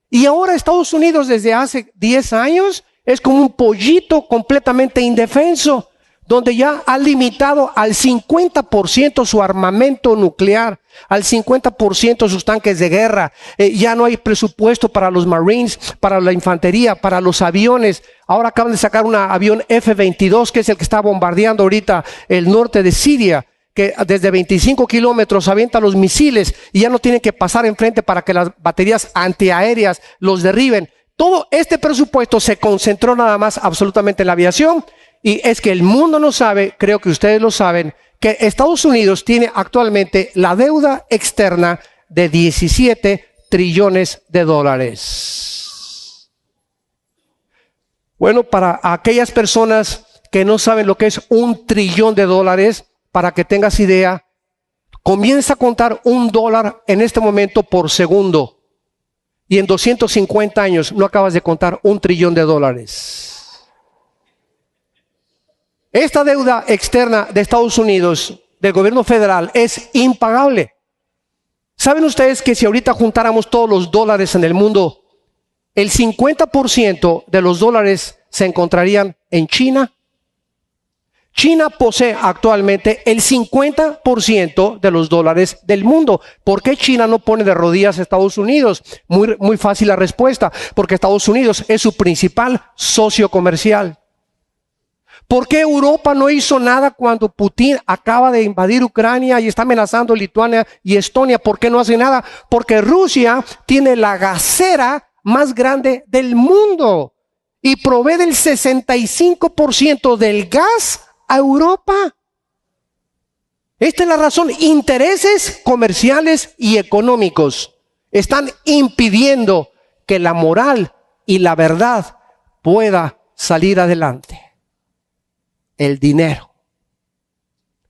Y ahora Estados Unidos desde hace 10 años es como un pollito completamente indefenso, donde ya ha limitado al 50% su armamento nuclear, al 50% sus tanques de guerra. Ya no hay presupuesto para los Marines, para la infantería, para los aviones. Ahora acaban de sacar un avión F-22, que es el que está bombardeando ahorita el norte de Siria, que desde 25 kilómetros avienta los misiles y ya no tienen que pasar enfrente para que las baterías antiaéreas los derriben. Todo este presupuesto se concentró nada más absolutamente en la aviación. Y es que el mundo no sabe, creo que ustedes lo saben, que Estados Unidos tiene actualmente la deuda externa de 17 trillones de dólares. Bueno, para aquellas personas que no saben lo que es $1 trillón, para que tengas idea, comienza a contar $1 en este momento por segundo. Y en 250 años no acabas de contar $1 trillón. Esta deuda externa de Estados Unidos, del gobierno federal, es impagable. ¿Saben ustedes que si ahorita juntáramos todos los dólares en el mundo, el 50% de los dólares se encontrarían en China? China posee actualmente el 50% de los dólares del mundo. ¿Por qué China no pone de rodillas a Estados Unidos? Muy fácil la respuesta. Porque Estados Unidos es su principal socio comercial. ¿Por qué Europa no hizo nada cuando Putin acaba de invadir Ucrania y está amenazando Lituania y Estonia? ¿Por qué no hace nada? Porque Rusia tiene la gasera más grande del mundo y provee del 65% del gas a Europa. Esta es la razón. Intereses comerciales y económicos están impidiendo que la moral y la verdad pueda salir adelante. El dinero,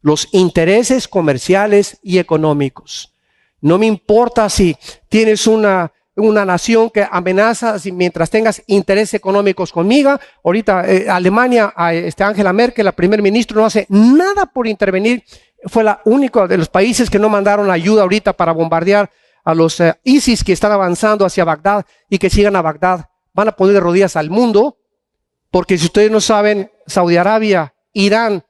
los intereses comerciales y económicos. No me importa si tienes una nación que amenaza, si mientras tengas intereses económicos conmigo. Ahorita Alemania, Angela Merkel, la primer ministro, no hace nada por intervenir. Fue la única de los países que no mandaron ayuda ahorita para bombardear a los ISIS que están avanzando hacia Bagdad y que sigan a Bagdad. Van a poner de rodillas al mundo, porque si ustedes no saben, Saudi Arabia, Irán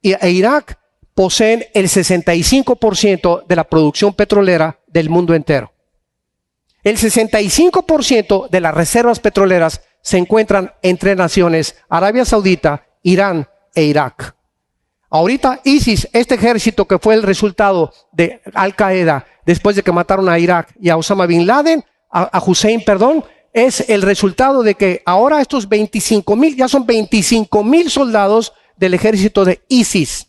e Irak poseen el 65% de la producción petrolera del mundo entero. El 65% de las reservas petroleras se encuentran entre naciones Arabia Saudita, Irán e Irak. Ahorita ISIS, este ejército que fue el resultado de Al Qaeda después de que mataron a Irak y a Osama Bin Laden, a Hussein, es el resultado de que ahora estos 25,000, ya son 25,000 soldados del ejército de ISIS,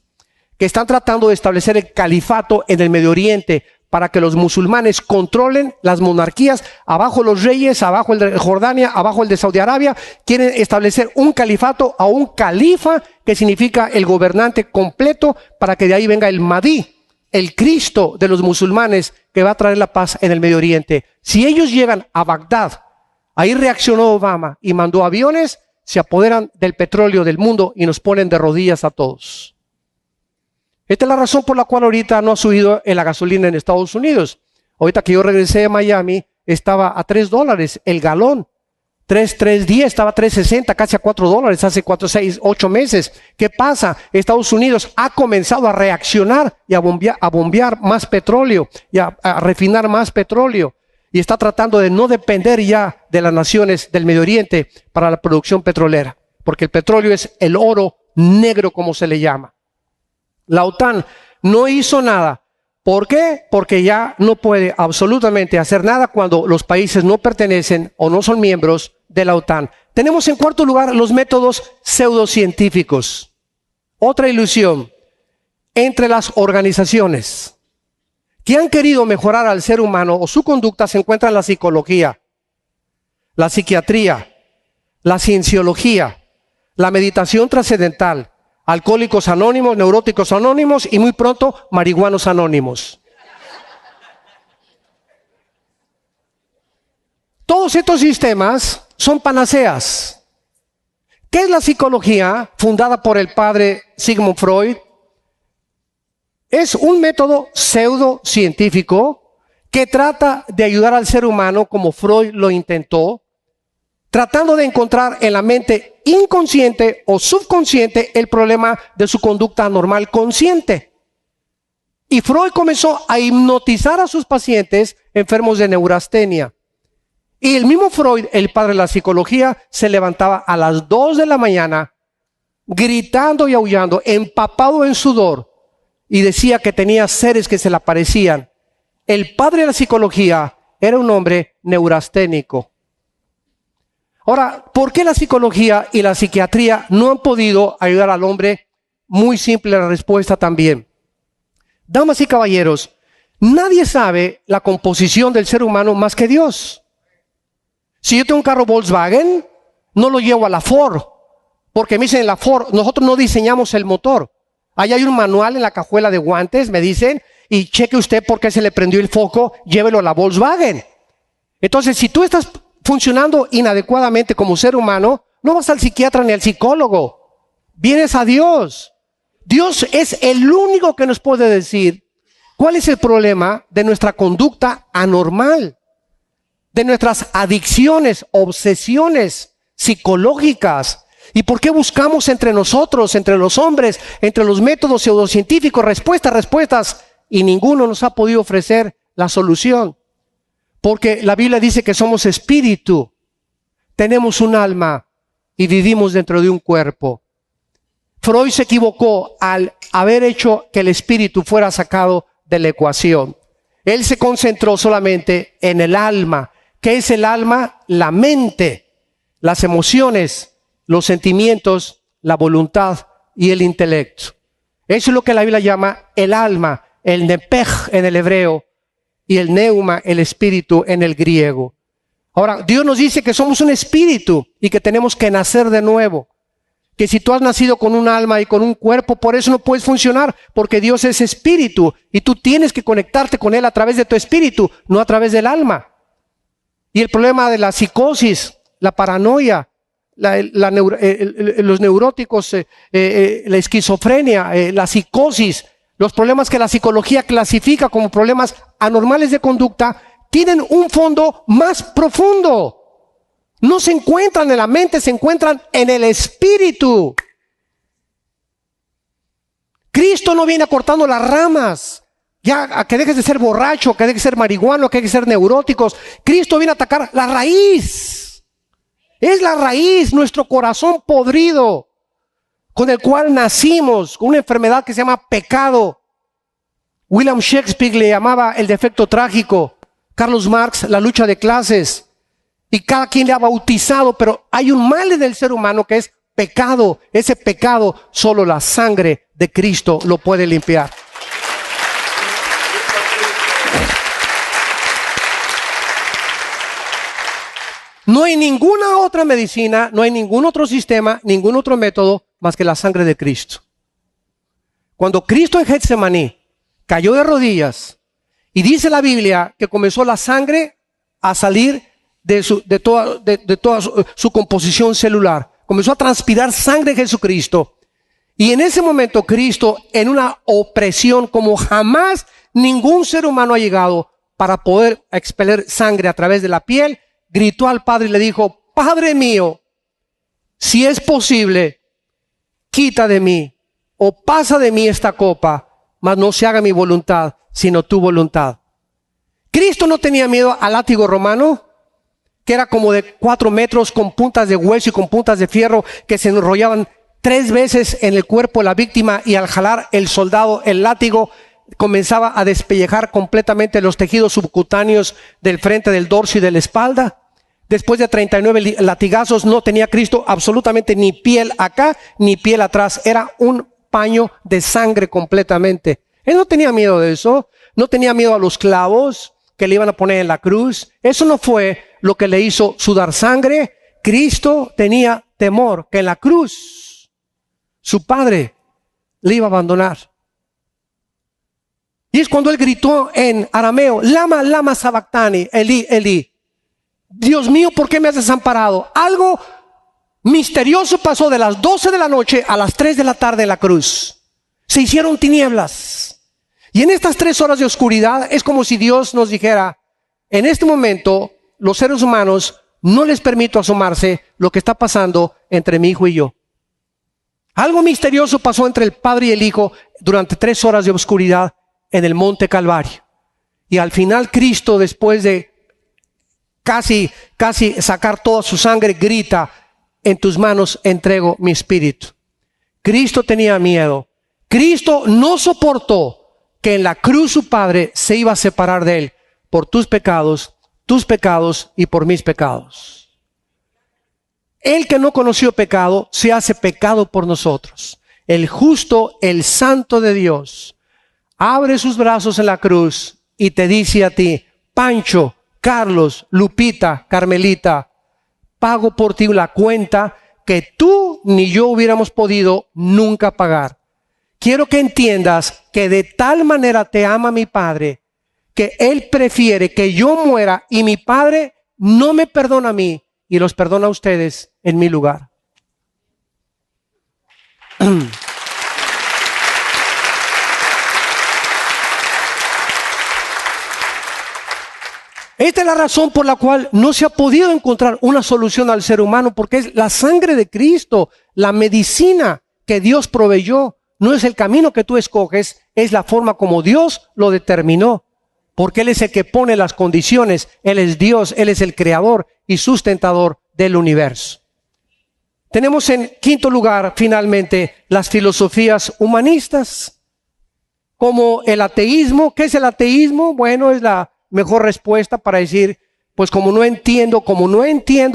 que están tratando de establecer el califato en el Medio Oriente para que los musulmanes controlen las monarquías, abajo los reyes, abajo el de Jordania, abajo el de Saudi Arabia. Quieren establecer un califato a un califa, que significa el gobernante completo, para que de ahí venga el Mahdi, el Cristo de los musulmanes, que va a traer la paz en el Medio Oriente. Si ellos llegan a Bagdad, ahí reaccionó Obama y mandó aviones, se apoderan del petróleo del mundo y nos ponen de rodillas a todos. Esta es la razón por la cual ahorita no ha subido en la gasolina en Estados Unidos. Ahorita que yo regresé de Miami, estaba a $3 el galón. 3.10, estaba a 3.60, casi a $4 hace 4, 6, 8 meses. ¿Qué pasa? Estados Unidos ha comenzado a reaccionar y a bombear más petróleo y a refinar más petróleo. Y está tratando de no depender ya de las naciones del Medio Oriente para la producción petrolera. Porque el petróleo es el oro negro, como se le llama. La OTAN no hizo nada. ¿Por qué? Porque ya no puede absolutamente hacer nada cuando los países no pertenecen o no son miembros de la OTAN. Tenemos en cuarto lugar los métodos pseudocientíficos. Otra ilusión entre las organizaciones que han querido mejorar al ser humano o su conducta se encuentra en la psicología, la psiquiatría, la cienciología, la meditación trascendental, Alcohólicos Anónimos, Neuróticos Anónimos y muy pronto Marihuanos Anónimos. Todos estos sistemas son panaceas. ¿Qué es la psicología fundada por el padre Sigmund Freud? Es un método pseudocientífico que trata de ayudar al ser humano, como Freud lo intentó, tratando de encontrar en la mente inconsciente o subconsciente el problema de su conducta anormal consciente. Y Freud comenzó a hipnotizar a sus pacientes enfermos de neurastenia. Y el mismo Freud, el padre de la psicología, se levantaba a las 2 de la mañana, gritando y aullando, empapado en sudor, y decía que tenía seres que se le aparecían. El padre de la psicología era un hombre neurasténico. Ahora, ¿por qué la psicología y la psiquiatría no han podido ayudar al hombre? Muy simple la respuesta también. Damas y caballeros, nadie sabe la composición del ser humano más que Dios. Si yo tengo un carro Volkswagen, no lo llevo a la Ford, porque me dicen en la Ford, nosotros no diseñamos el motor. Ahí hay un manual en la cajuela de guantes, me dicen, y cheque usted por qué se le prendió el foco, llévelo a la Volkswagen. Entonces, si tú estás funcionando inadecuadamente como ser humano, no vas al psiquiatra ni al psicólogo, vienes a Dios. Dios es el único que nos puede decir cuál es el problema de nuestra conducta anormal, de nuestras adicciones, obsesiones psicológicas. ¿Y por qué buscamos entre nosotros, entre los hombres, entre los métodos pseudocientíficos, respuestas, y ninguno nos ha podido ofrecer la solución? Porque la Biblia dice que somos espíritu, tenemos un alma y vivimos dentro de un cuerpo. Freud se equivocó al haber hecho que el espíritu fuera sacado de la ecuación. Él se concentró solamente en el alma. ¿Qué es el alma? La mente, las emociones, los sentimientos, la voluntad y el intelecto. Eso es lo que la Biblia llama el alma, el nepej en el hebreo y el neuma, el espíritu en el griego. Ahora, Dios nos dice que somos un espíritu y que tenemos que nacer de nuevo. Que si tú has nacido con un alma y con un cuerpo, por eso no puedes funcionar, porque Dios es espíritu y tú tienes que conectarte con Él a través de tu espíritu, no a través del alma. Y el problema de la psicosis, la paranoia, los neuróticos, la esquizofrenia, la psicosis, los problemas que la psicología clasifica como problemas anormales de conducta, tienen un fondo más profundo. No se encuentran en la mente, se encuentran en el espíritu. Cristo no viene acortando las ramas, ya a que dejes de ser borracho, que dejes de ser marihuano, que dejes de ser neuróticos. Cristo viene a atacar la raíz. Es la raíz, nuestro corazón podrido, con el cual nacimos, con una enfermedad que se llama pecado. William Shakespeare le llamaba el defecto trágico. Carlos Marx, la lucha de clases. Y cada quien le ha bautizado, pero hay un mal en el ser humano que es pecado. Ese pecado solo la sangre de Cristo lo puede limpiar. No hay ninguna otra medicina, no hay ningún otro sistema, ningún otro método más que la sangre de Cristo. Cuando Cristo en Getsemaní cayó de rodillas y dice la Biblia que comenzó la sangre a salir de toda su composición celular, comenzó a transpirar sangre de Jesucristo. Y en ese momento Cristo, en una opresión como jamás ningún ser humano ha llegado para poder expeler sangre a través de la piel, gritó al Padre y le dijo: Padre mío, si es posible, quita de mí o pasa de mí esta copa, mas no se haga mi voluntad, sino tu voluntad. Cristo no tenía miedo al látigo romano, que era como de 4 metros, con puntas de hueso y con puntas de fierro, que se enrollaban 3 veces en el cuerpo de la víctima, y al jalar el soldado el látigo, comenzaba a despellejar completamente los tejidos subcutáneos del frente, del dorso y de la espalda. Después de 39 latigazos no tenía Cristo absolutamente ni piel acá ni piel atrás. Era un paño de sangre completamente. Él no tenía miedo de eso. No tenía miedo a los clavos que le iban a poner en la cruz. Eso no fue lo que le hizo sudar sangre. Cristo tenía temor que en la cruz su Padre le iba a abandonar. Y es cuando él gritó en arameo: Lama, lama sabactani, Eli, Eli. Dios mío, ¿por qué me has desamparado? Algo misterioso pasó de las 12 de la noche a las 3 de la tarde en la cruz. Se hicieron tinieblas. Y en estas 3 horas de oscuridad es como si Dios nos dijera: en este momento, los seres humanos no les permito asomarse lo que está pasando entre mi hijo y yo. Algo misterioso pasó entre el Padre y el Hijo durante 3 horas de oscuridad en el Monte Calvario. Y al final Cristo, después de casi sacar toda su sangre, grita: en tus manos entrego mi espíritu. Cristo tenía miedo. Cristo no soportó que en la cruz su Padre se iba a separar de él por tus pecados y por mis pecados. El que no conoció pecado se hace pecado por nosotros. El justo, el santo de Dios, abre sus brazos en la cruz y te dice a ti: Pancho, Carlos, Lupita, Carmelita, pago por ti la cuenta que tú ni yo hubiéramos podido nunca pagar. Quiero que entiendas que de tal manera te ama mi Padre, que Él prefiere que yo muera, y mi Padre no me perdona a mí y los perdona a ustedes en mi lugar. Esta es la razón por la cual no se ha podido encontrar una solución al ser humano, porque es la sangre de Cristo, la medicina que Dios proveyó. No es el camino que tú escoges, es la forma como Dios lo determinó, porque Él es el que pone las condiciones. Él es Dios, Él es el creador y sustentador del universo. Tenemos en quinto lugar, finalmente, las filosofías humanistas, como el ateísmo. ¿Qué es el ateísmo? Bueno, es la mejor respuesta para decir: pues como no entiendo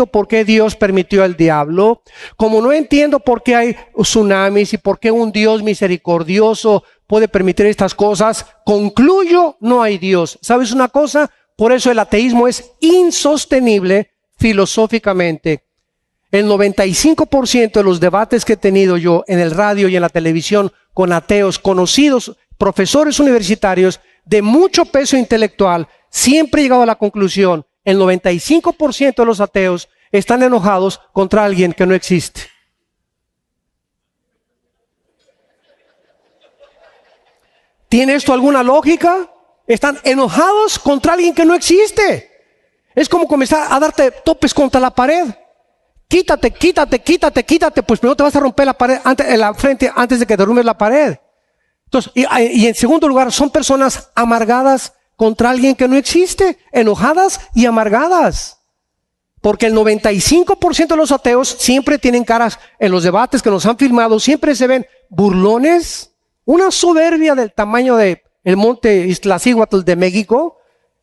por qué Dios permitió al diablo, como no entiendo por qué hay tsunamis y por qué un Dios misericordioso puede permitir estas cosas, concluyo: no hay Dios. ¿Sabes una cosa? Por eso el ateísmo es insostenible filosóficamente. El 95% de los debates que he tenido yo en el radio y en la televisión con ateos conocidos, profesores universitarios de mucho peso intelectual, siempre he llegado a la conclusión: el 95% de los ateos están enojados contra alguien que no existe. ¿Tiene esto alguna lógica? Están enojados contra alguien que no existe. Es como comenzar a darte topes contra la pared. Quítate, pues primero te vas a romper la pared en la frente antes de que derrumbes la pared. Entonces, y en segundo lugar, son personas amargadas contra alguien que no existe, enojadas y amargadas. Porque el 95% de los ateos siempre tienen caras en los debates que nos han filmado, siempre se ven burlones, una soberbia del tamaño de el monte Iztaccíhuatl de México,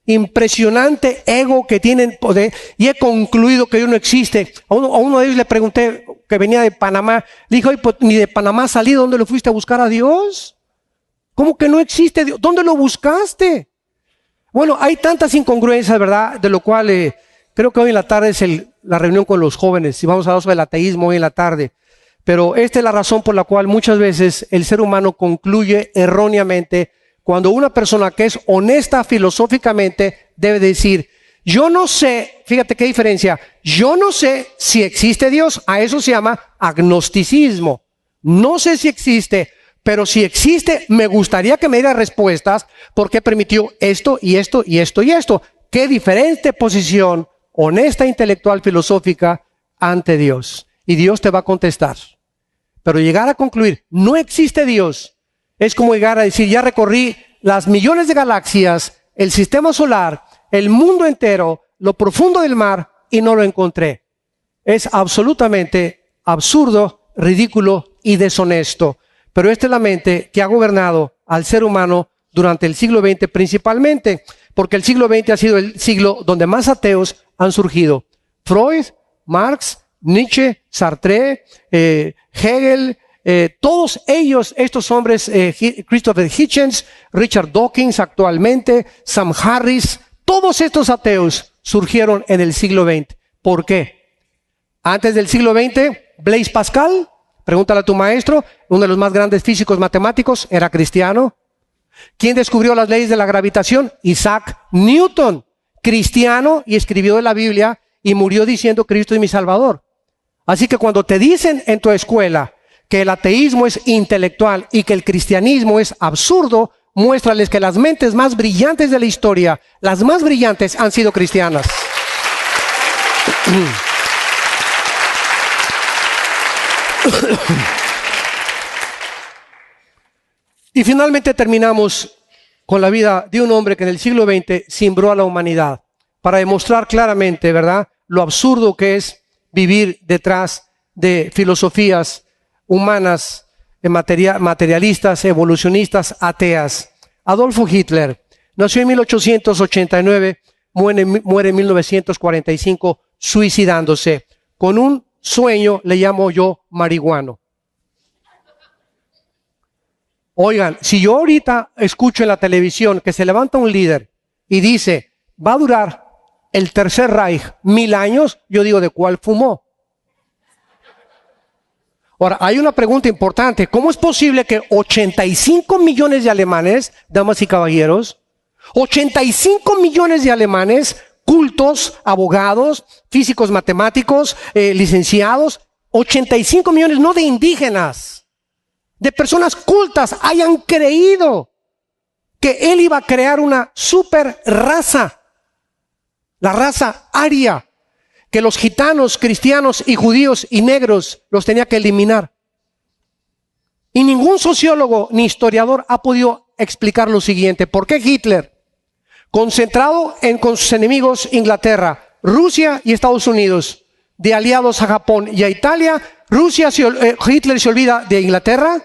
impresionante ego que tienen poder, y he concluido que Dios no existe. A uno de ellos le pregunté, que venía de Panamá, le dije: oye, pues ni de Panamá has salido, ¿dónde lo fuiste a buscar a Dios? ¿Cómo que no existe Dios? ¿Dónde lo buscaste? Bueno, hay tantas incongruencias, ¿verdad? De lo cual creo que hoy en la tarde es la reunión con los jóvenes y vamos a hablar sobre el ateísmo hoy en la tarde. Pero esta es la razón por la cual muchas veces el ser humano concluye erróneamente cuando una persona que es honesta filosóficamente debe decir, yo no sé, fíjate qué diferencia, yo no sé si existe Dios, a eso se llama agnosticismo. No sé si existe, pero si existe, me gustaría que me diera respuestas porque permitió esto y esto y esto y esto. Qué diferente posición honesta, intelectual, filosófica ante Dios. Y Dios te va a contestar. Pero llegar a concluir, no existe Dios, es como llegar a decir, ya recorrí las millones de galaxias, el sistema solar, el mundo entero, lo profundo del mar y no lo encontré. Es absolutamente absurdo, ridículo y deshonesto. Pero esta es la mente que ha gobernado al ser humano durante el siglo XX principalmente, porque el siglo XX ha sido el siglo donde más ateos han surgido. Freud, Marx, Nietzsche, Sartre, Hegel, todos ellos, estos hombres, Christopher Hitchens, Richard Dawkins actualmente, Sam Harris, todos estos ateos surgieron en el siglo XX. ¿Por qué? Antes del siglo XX, Blaise Pascal, pregúntale a tu maestro, uno de los más grandes físicos matemáticos, era cristiano. ¿Quién descubrió las leyes de la gravitación? Isaac Newton, cristiano, y escribió de la Biblia y murió diciendo Cristo es mi Salvador. Así que cuando te dicen en tu escuela que el ateísmo es intelectual y que el cristianismo es absurdo, muéstrales que las mentes más brillantes de la historia, las más brillantes, han sido cristianas. Y finalmente terminamos con la vida de un hombre que en el siglo XX cimbró a la humanidad para demostrar claramente, ¿verdad?, lo absurdo que es vivir detrás de filosofías humanas, materialistas, evolucionistas, ateas. Adolfo Hitler nació en 1889, muere en 1945 suicidándose con un sueño, le llamo yo, marihuano. Oigan, si yo ahorita escucho en la televisión que se levanta un líder y dice, va a durar el Tercer Reich 1000 años, yo digo, ¿de cuál fumó? Ahora, hay una pregunta importante. ¿Cómo es posible que 85 millones de alemanes, damas y caballeros, 85 millones de alemanes, cultos, abogados, físicos matemáticos, licenciados, 85 millones, no de indígenas, de personas cultas, hayan creído que él iba a crear una super raza, la raza aria, que los gitanos, cristianos y judíos y negros los tenía que eliminar? Y ningún sociólogo ni historiador ha podido explicar lo siguiente. ¿Por qué Hitler, concentrado con sus enemigos Inglaterra, Rusia y Estados Unidos, de aliados a Japón y a Italia, Hitler se olvida de Inglaterra,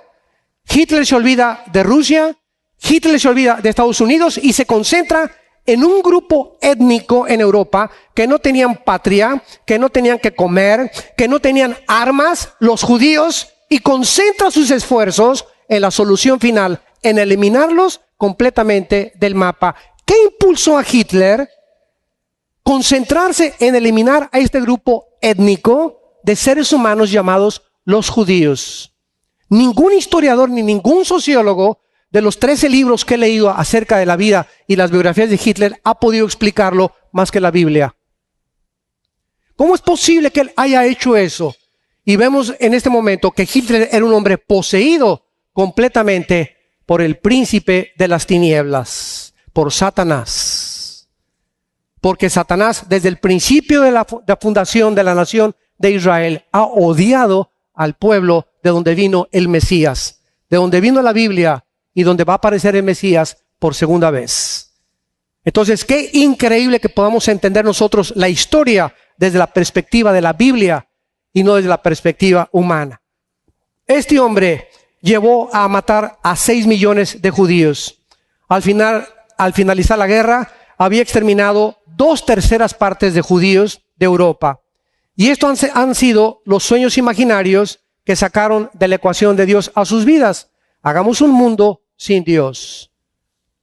Hitler se olvida de Rusia, Hitler se olvida de Estados Unidos y se concentra en un grupo étnico en Europa que no tenían patria, que no tenían que comer, que no tenían armas, los judíos, y concentra sus esfuerzos en la solución final, en eliminarlos completamente del mapa? ¿Qué impulsó a Hitler concentrarse en eliminar a este grupo étnico de seres humanos llamados los judíos? Ningún historiador ni ningún sociólogo de los 13 libros que he leído acerca de la vida y las biografías de Hitler ha podido explicarlo más que la Biblia. ¿Cómo es posible que él haya hecho eso? Y vemos en este momento que Hitler era un hombre poseído completamente por el príncipe de las tinieblas, por Satanás. Porque Satanás, desde el principio de la fundación de la nación de Israel, ha odiado al pueblo de donde vino el Mesías, de donde vino la Biblia y donde va a aparecer el Mesías por segunda vez. Entonces, qué increíble que podamos entender nosotros la historia desde la perspectiva de la Biblia y no desde la perspectiva humana. Este hombre llevó a matar a 6 millones de judíos. Al finalizar la guerra, había exterminado 2/3 partes de judíos de Europa. Y estos han sido los sueños imaginarios que sacaron de la ecuación de Dios a sus vidas. Hagamos un mundo sin Dios.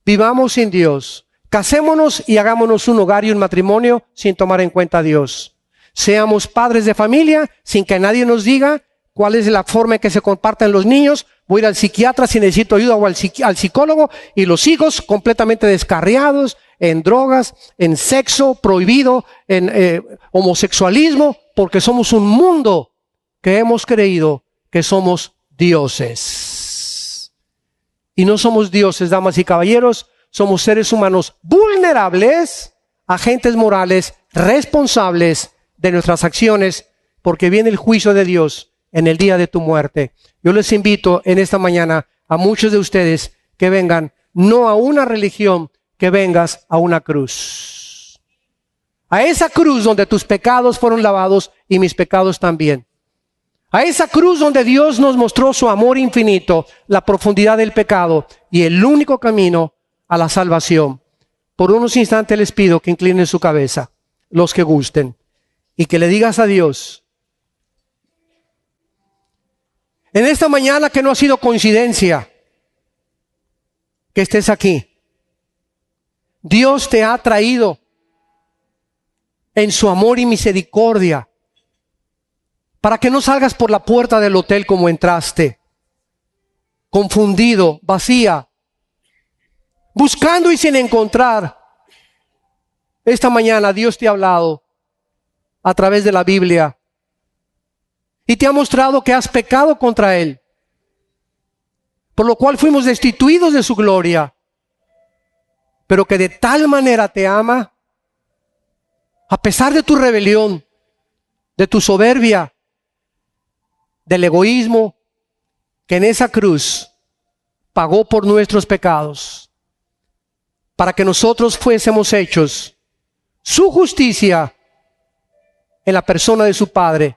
Vivamos sin Dios. Casémonos y hagámonos un hogar y un matrimonio sin tomar en cuenta a Dios. Seamos padres de familia sin que nadie nos diga cuál es la forma en que se comparten los niños. Voy a ir al psiquiatra si necesito ayuda o al psicólogo, y los hijos completamente descarriados en drogas, en sexo prohibido, en homosexualismo, porque somos un mundo que hemos creído que somos dioses. Y no somos dioses, damas y caballeros, somos seres humanos vulnerables, agentes morales, responsables de nuestras acciones, porque viene el juicio de Dios en el día de tu muerte. Yo les invito en esta mañana a muchos de ustedes que vengan no a una religión, que vengas a una cruz. A esa cruz donde tus pecados fueron lavados y mis pecados también. A esa cruz donde Dios nos mostró su amor infinito, la profundidad del pecado y el único camino a la salvación. Por unos instantes les pido que inclinen su cabeza, los que gusten, y que le digas a Dios, en esta mañana, que no ha sido coincidencia que estés aquí. Dios te ha traído en su amor y misericordia para que no salgas por la puerta del hotel como entraste, confundido, vacía, buscando y sin encontrar. Esta mañana Dios te ha hablado a través de la Biblia y te ha mostrado que has pecado contra Él, por lo cual fuimos destituidos de su gloria, pero que de tal manera te ama, a pesar de tu rebelión, de tu soberbia, del egoísmo, que en esa cruz pagó por nuestros pecados, para que nosotros fuésemos hechos su justicia en la persona de su Padre.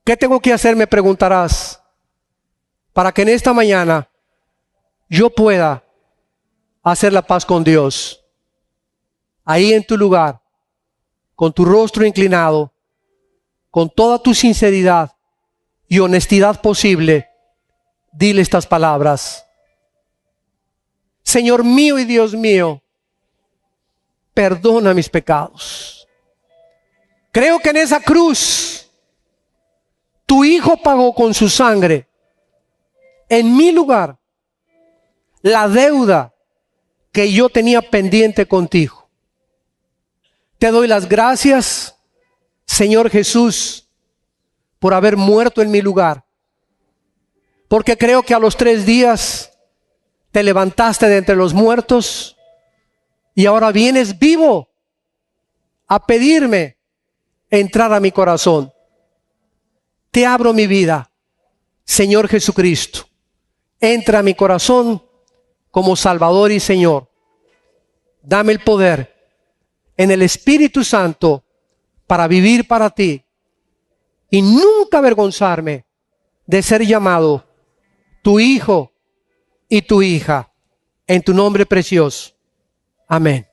¿Qué tengo que hacer?, me preguntarás, para que en esta mañana yo pueda hacer la paz con Dios. Ahí en tu lugar, con tu rostro inclinado, con toda tu sinceridad y honestidad posible, dile estas palabras: Señor mío y Dios mío, perdona mis pecados. Creo que en esa cruz tu Hijo pagó con su sangre, en mi lugar, la deuda que yo tenía pendiente contigo. Te doy las gracias, Señor Jesús, por haber muerto en mi lugar, porque creo que a los 3 días te levantaste de entre los muertos y ahora vienes vivo a pedirme entrar a mi corazón. Te abro mi vida, Señor Jesucristo. Entra a mi corazón como Salvador y Señor. Dame el poder en el Espíritu Santo para vivir para ti y nunca avergonzarme de ser llamado tu hijo y tu hija, en tu nombre precioso. Amén.